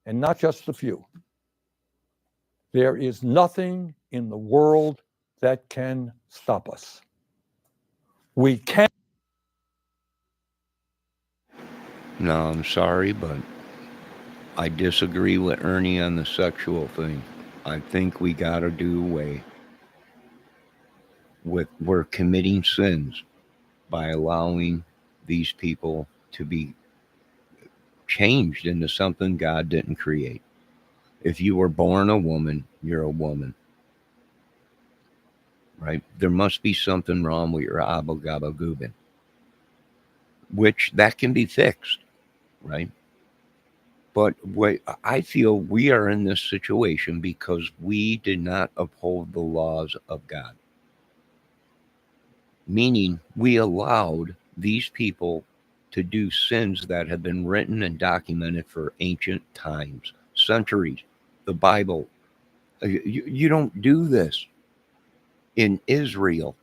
and not just the few, there is nothing in the world that can stop us. We can. No, I'm sorry, but I disagree with Ernie on the sexual thing. I think we got to do away with we're committing sins by allowing these people to be changed into something God didn't create. If you were born a woman, you're a woman, right? There must be something wrong with your abba gabba goobin, which that can be fixed, right? But I feel we are in this situation because we did not uphold the laws of God. Meaning, we allowed these people to do sins that have been written and documented for ancient times, centuries. The Bible. You don't do this in Israel,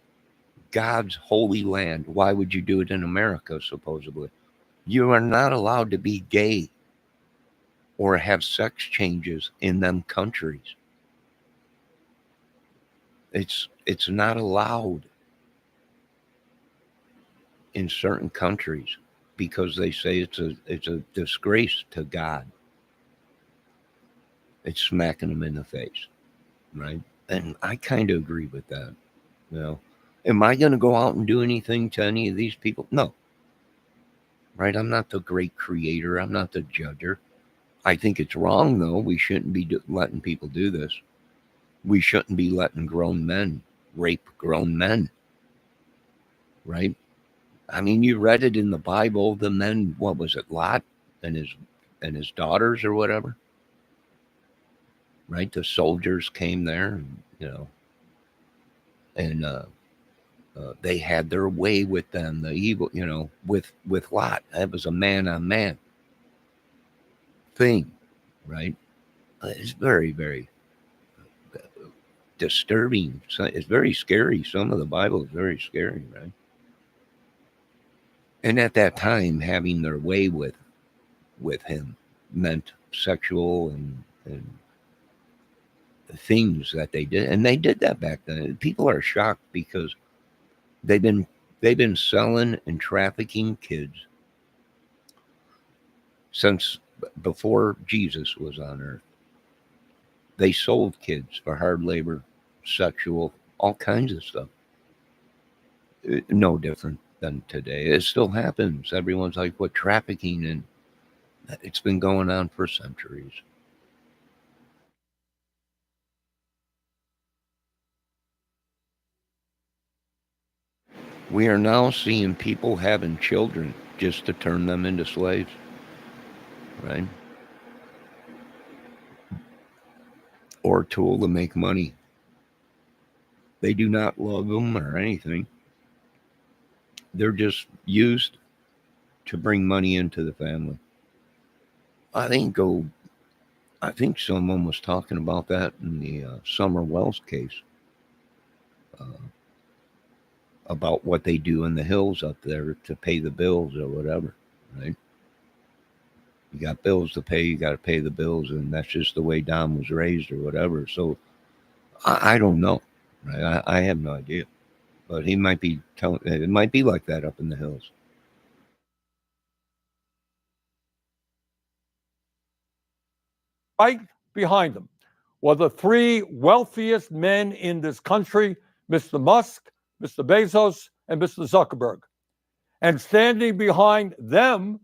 God's holy land. Why would you do it in America, supposedly? You are not allowed to be gay. or have sex changes in them countries. It's not allowed in certain countries because they say it's a disgrace to God. It's smacking them in the face, right? And I kind of agree with that. You know, am I going to go out and do anything to any of these people? No, right? I'm not the great creator. I'm not the judger. I think it's wrong, though. We shouldn't be letting people do this. We shouldn't be letting grown men rape grown men, right? I mean, you read it in the Bible. The men, what was it, Lot and his daughters or whatever, right? The soldiers came there, and they had their way with them. The evil, with Lot. That was a man on man thing, right? It's very, very disturbing. It's very scary. Some of the Bible is very scary, right? And at that time, having their way with him meant sexual and things that they did, and they did that back then. People are shocked because they've been they've been selling and trafficking kids since before Jesus was on earth. They sold kids for hard labor, sexual, all kinds of stuff. No different than today. It still happens. Everyone's like, what, trafficking? And it's been going on for centuries. We are now seeing people having children just to turn them into slaves, right? Or a tool to make money. They do not love them or anything. They're just used to bring money into the family. I think go. I think someone was talking about that in the Summer Wells case uh, about what they do in the hills up there to pay the bills or whatever. Right? You got bills to pay. You got to pay the bills, and that's just the way Don was raised or whatever. So I don't know. Right? I have no idea. But he might be telling. It might be like that up in the hills. Right behind them were the three wealthiest men in this country, Mr. Musk, Mr. Bezos, and Mr. Zuckerberg. And standing behind them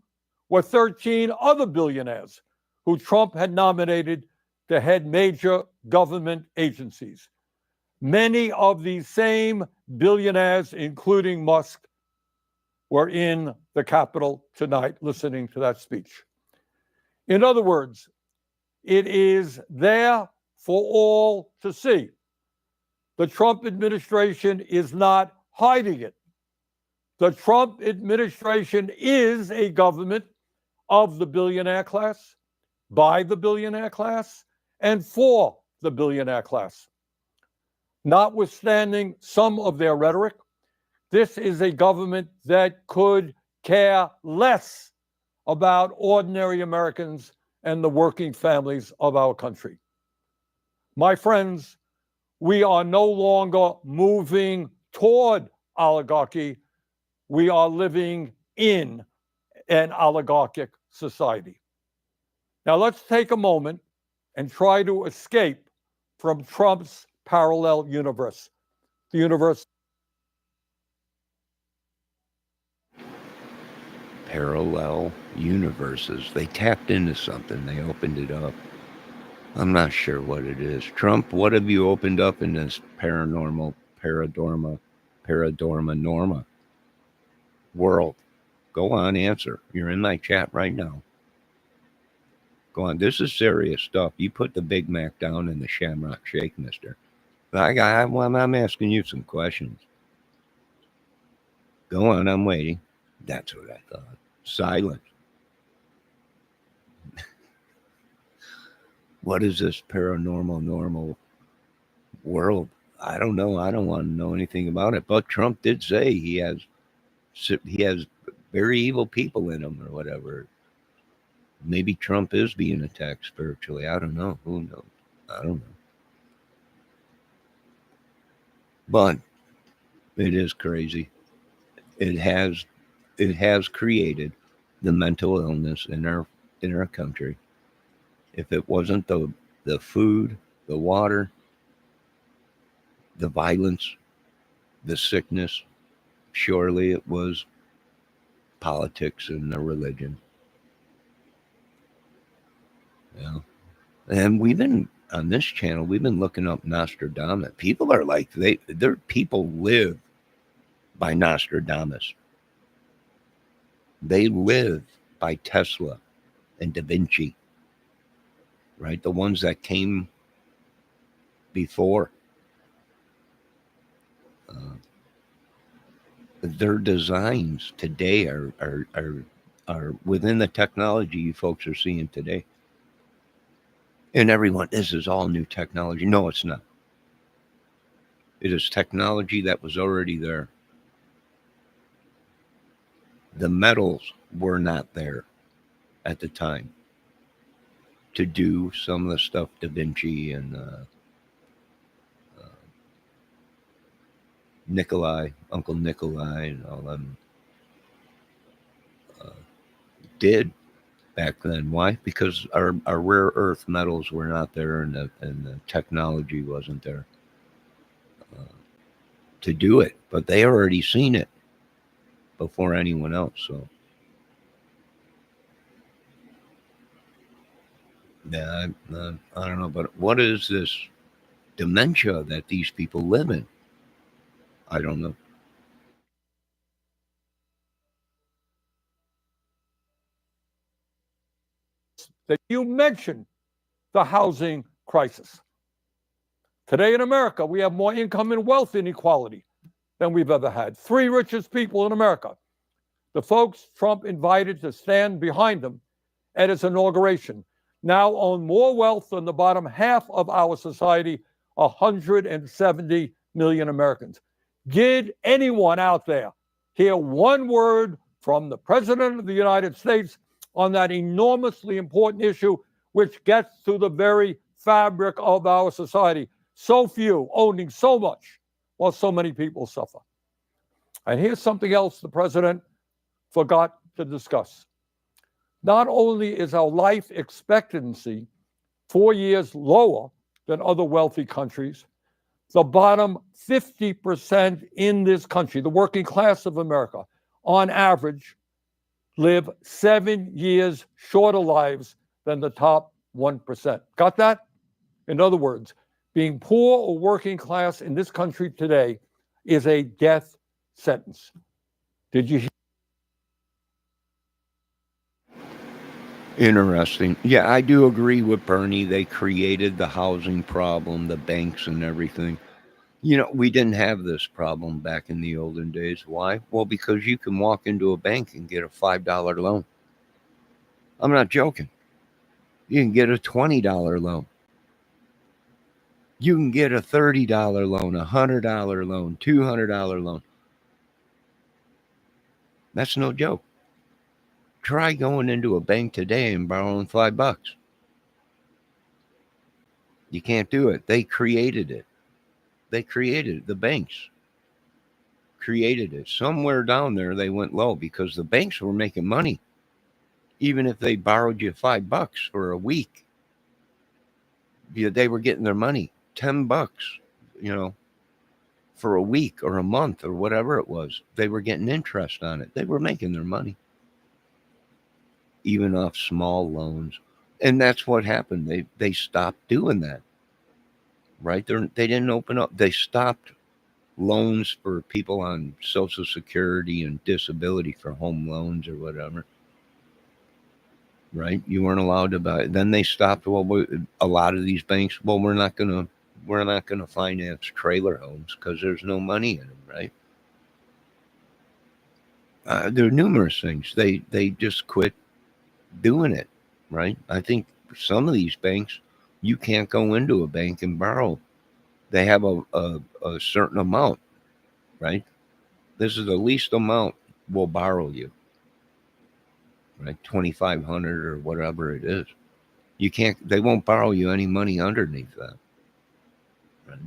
were 13 other billionaires who Trump had nominated to head major government agencies. Many of these same billionaires, including Musk, were in the Capitol tonight listening to that speech. In other words, it is there for all to see. The Trump administration is not hiding it. The Trump administration is a government of the billionaire class, by the billionaire class, and for the billionaire class. Notwithstanding some of their rhetoric, this is a government that could care less about ordinary Americans and the working families of our country. My friends, we are no longer moving toward oligarchy. We are living in an oligarchic society. Now, let's take a moment and try to escape from Trump's parallel universe, the universe. Parallel universes. They tapped into something. They opened it up. I'm not sure what it is. Trump, what have you opened up in this paradorma norma world? Go on, answer. You're in my chat right now. Go on. This is serious stuff. You put the Big Mac down in the Shamrock Shake, mister. I'm asking you some questions. Go on, I'm waiting. That's what I thought. Silent. What is this paranormal normal world? I don't know. I don't want to know anything about it. But Trump did say he has very evil people in him or whatever. Maybe Trump is being attacked spiritually. I don't know. Who knows? I don't know. But it is crazy. It has it has created the mental illness in our country. If it wasn't the food, the water, the violence, the sickness, surely it was politics and the religion. Yeah. And we've been on this channel, we've been looking up Nostradamus. People are like their people live by Nostradamus. They live by Tesla and Da Vinci, right? The ones that came before. Uh, their designs today are within the technology you folks are seeing today. And everyone, this is all new technology. No, it's not. It is technology that was already there. The metals were not there at the time to do some of the stuff Da Vinci and Uncle Nikolai, and all them uh, did back then. Why? Because our rare earth metals were not there, and the technology wasn't there uh, to do it. But they already seen it before anyone else. So yeah, I don't know. But what is this dementia that these people live in? I don't know. That you mentioned the housing crisis. Today in America, we have more income and wealth inequality than we've ever had. Three richest people in America, the folks Trump invited to stand behind him at his inauguration, now own more wealth than the bottom half of our society, 170 million Americans. Did anyone out there hear one word from the President of the United States on that enormously important issue, which gets to the very fabric of our society? So few owning so much while so many people suffer. And here's something else the president forgot to discuss. Not only is our life expectancy 4 years lower than other wealthy countries, the bottom 50% in this country, the working class of America, on average, live 7 years shorter lives than the top 1%. Got that? In other words, being poor or working class in this country today is a death sentence. Did you hear? Interesting. Yeah, I do agree with Bernie. They created the housing problem, the banks and everything. We didn't have this problem back in the olden days. Why? Well, because you can walk into a bank and get a $5 loan. I'm not joking. You can get a $20 loan. You can get a $30 loan, a $100 loan, $200 loan. That's no joke. Try going into a bank today and borrowing $5. You can't do it. They created it. They created it. The banks created it. Somewhere down there they went low because the banks were making money. Even if they borrowed you $5 for a week, they were getting their money. $10, for a week or a month or whatever it was. They were getting interest on it. They were making their money. Even off small loans. And that's what happened. They stopped doing that. Right? They didn't open up. They stopped loans for people on Social Security and disability for home loans or whatever. Right? You weren't allowed to buy. Then they stopped. Well, a lot of these banks. Well, we're not gonna finance trailer homes because there's no money in them. Right? There are numerous things. They just quit doing it. Right? I think some of these banks, you can't go into a bank and borrow. They have a certain amount. Right? This is the least amount we'll borrow you. right? 2,500 or whatever it is. You can't. They won't borrow you any money underneath that. Right?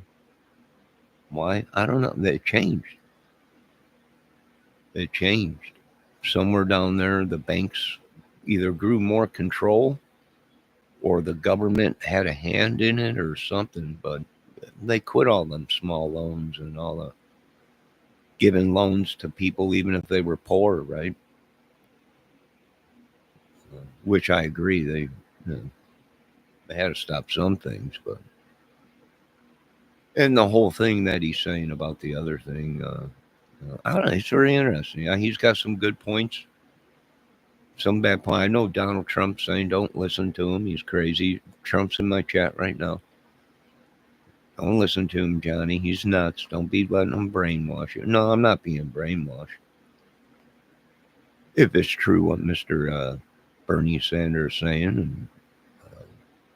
Why? I don't know. They changed. It changed. Somewhere down there, the banks either grew more control or the government had a hand in it or something, but they quit all them small loans and all the giving loans to people, even if they were poor, right? Which I agree. They had to stop some things, but and the whole thing that he's saying about the other thing, I don't know. It's very interesting. Yeah, he's got some good points, some bad points. I know Donald Trump saying don't listen to him. He's crazy. Trump's in my chat right now. Don't listen to him, Johnny. He's nuts. Don't be letting him brainwash you. No, I'm not being brainwashed. If it's true what Mr. Bernie Sanders is saying, and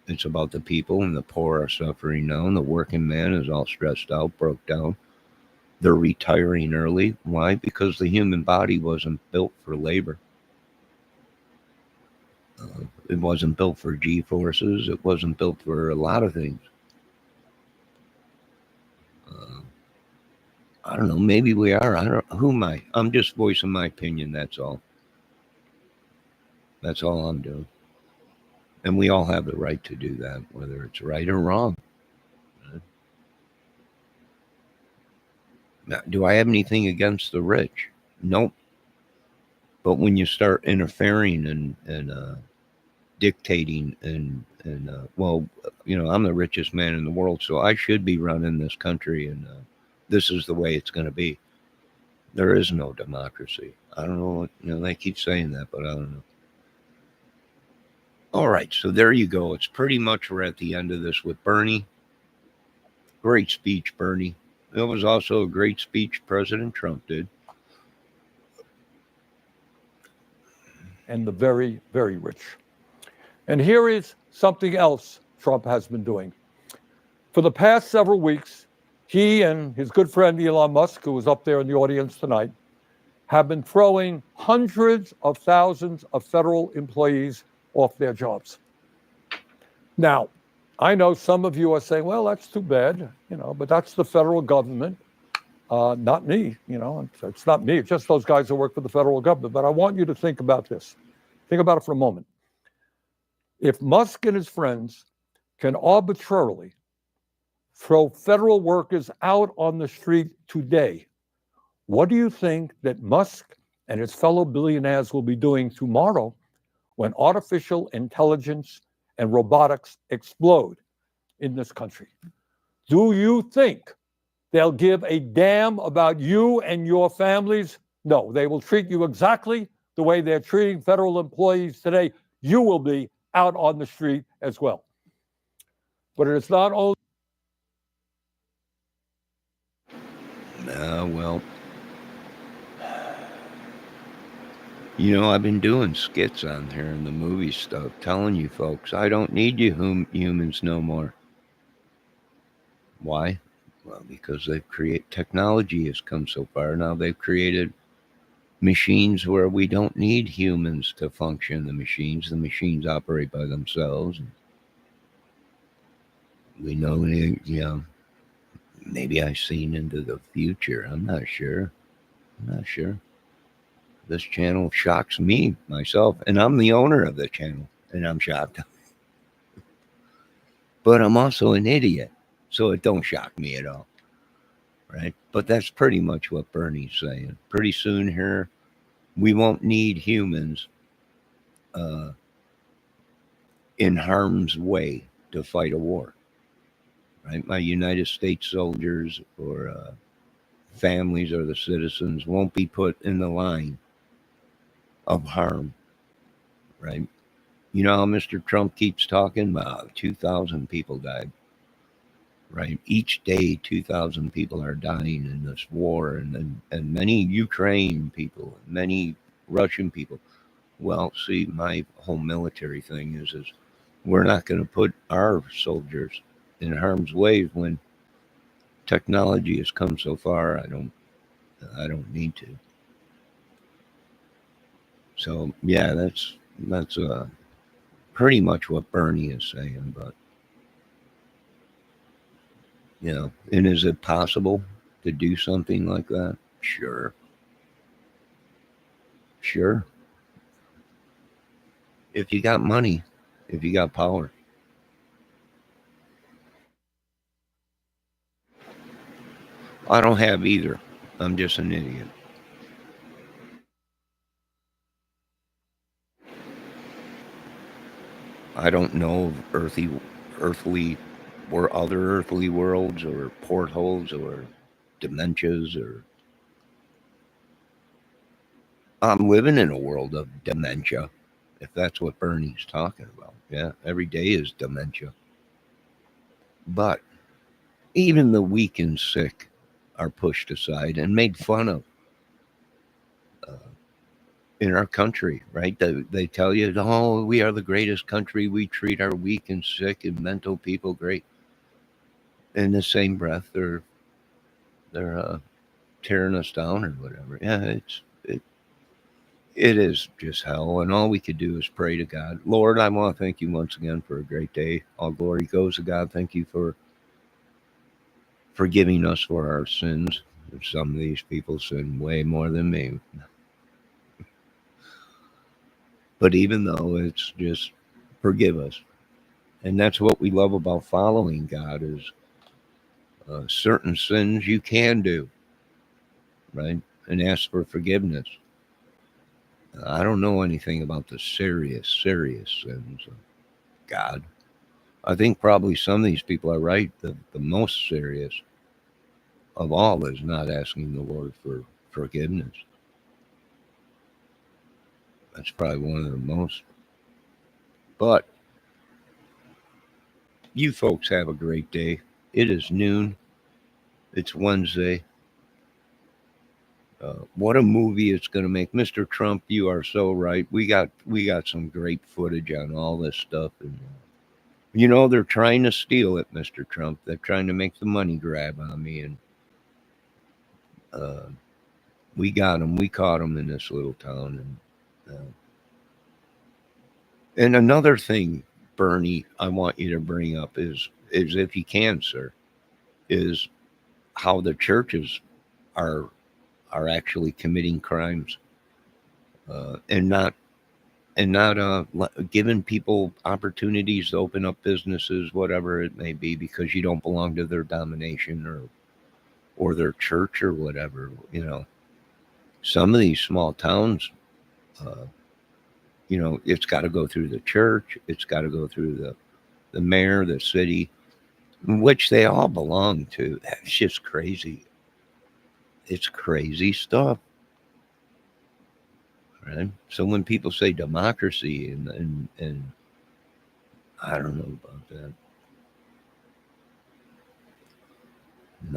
it's about the people and the poor are suffering now, and the working man is all stressed out, broke down. They're retiring early. Why? Because the human body wasn't built for labor. It wasn't built for G forces. It wasn't built for a lot of things. Uh, I don't know. Maybe we are. I don't. Who am I? I'm just voicing my opinion. That's all. That's all I'm doing. And we all have the right to do that, whether it's right or wrong. Now, do I have anything against the rich? Nope. But when you start interfering and dictating and well, I'm the richest man in the world, so I should be running this country, and this is the way it's going to be. There is no democracy. I don't know what they keep saying that, but I don't know. All right, so there you go. It's pretty much we're at the end of this with Bernie. Great speech, Bernie. It was also a great speech President Trump did. And the very, very rich. And here is something else Trump has been doing. For the past several weeks, he and his good friend Elon Musk, who was up there in the audience tonight, have been throwing hundreds of thousands of federal employees off their jobs. Now, I know some of you are saying, well, that's too bad, but that's the federal government, not me, it's not me, it's just those guys who work for the federal government. But I want you to think about this. Think about it for a moment. If Musk and his friends can arbitrarily throw federal workers out on the street today, what do you think that Musk and his fellow billionaires will be doing tomorrow when artificial intelligence and robotics explode in this country? Do you think they'll give a damn about you and your families? No, they will treat you exactly the way they're treating federal employees today. You will be out on the street as well. But it's not only. Well, I've been doing skits on here and the movie stuff, telling you folks, I don't need you humans no more. Why? Well, because technology has come so far. Now they've created machines where we don't need humans to function. The machines operate by themselves. We know, maybe I've seen into the future. I'm not sure. This channel shocks me, myself, and I'm the owner of the channel, and I'm shocked. But I'm also an idiot, so it don't shock me at all. Right? But that's pretty much what Bernie's saying. Pretty soon here, we won't need humans in harm's way to fight a war. Right? My United States soldiers or families or the citizens won't be put in the line of harm. Right? You know how Mr. Trump keeps talking about 2,000 people died. Right? Each day, 2,000 people are dying in this war, and many Ukraine people, many Russian people. Well, see, my whole military thing is we're not going to put our soldiers in harm's way when technology has come so far. I don't need to. So yeah, that's pretty much what Bernie is saying. But and is it possible to do something like that? Sure, sure. If you got money, if you got power. I don't have either. I'm just an idiot. I don't know of earthly, or other earthly worlds, or portholes, or dementias, or I'm living in a world of dementia, if that's what Bernie's talking about. Yeah, every day is dementia. But even the weak and sick are pushed aside and made fun of uh, in our country, right? They tell you, oh, we are the greatest country. We treat our weak and sick and mental people great. In the same breath, they're tearing us down or whatever. Yeah, it is just hell, and all we could do is pray to God. Lord, I want to thank you once again for a great day. All glory goes to God. Thank you for forgiving us for our sins. Some of these people sin way more than me, but even though it's just forgive us, and that's what we love about following God is certain sins you can do, right, and ask for forgiveness. I don't know anything about the serious sins of God. I think probably some of these people are right. The most serious of all is not asking the Lord for forgiveness. That's probably one of the most. But you folks have a great day. It is noon. It's Wednesday. What a movie it's going to make, Mr. Trump. You are so right. We got some great footage on all this stuff, and they're trying to steal it, Mr. Trump. They're trying to make the money grab on me, and uh, we got them. We caught them in this little town, and another thing, Bernie, I want you to bring up is if you can, sir, is how the churches are actually committing crimes, and not giving people opportunities to open up businesses, whatever it may be, because you don't belong to their domination or their church or whatever. Some of these small towns, uh, it's got to go through the church. It's got to go through the mayor, the city, which they all belong to. It's just crazy. It's crazy stuff, right? So when people say democracy and I don't know about that.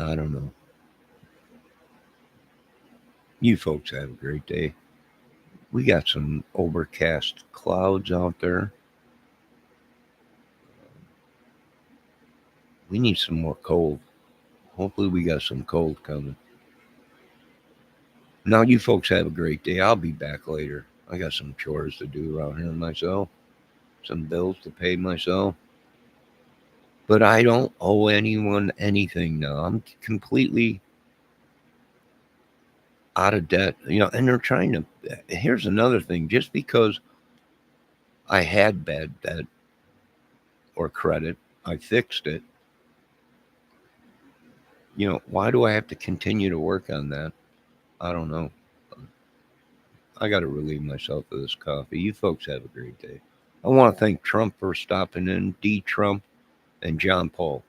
I don't know. You folks have a great day. We got some overcast clouds out there. We need some more cold. Hopefully, we got some cold coming. Now, you folks have a great day. I'll be back later. I got some chores to do around here myself, some bills to pay myself. But I don't owe anyone anything now. I'm completely out of debt. And they're trying to. Here's another thing. Just because I had bad debt or credit, I fixed it. Why do I have to continue to work on that? I don't know. I got to relieve myself of this coffee. You folks have a great day. I want to thank Trump for stopping in, D. Trump, and John Paul.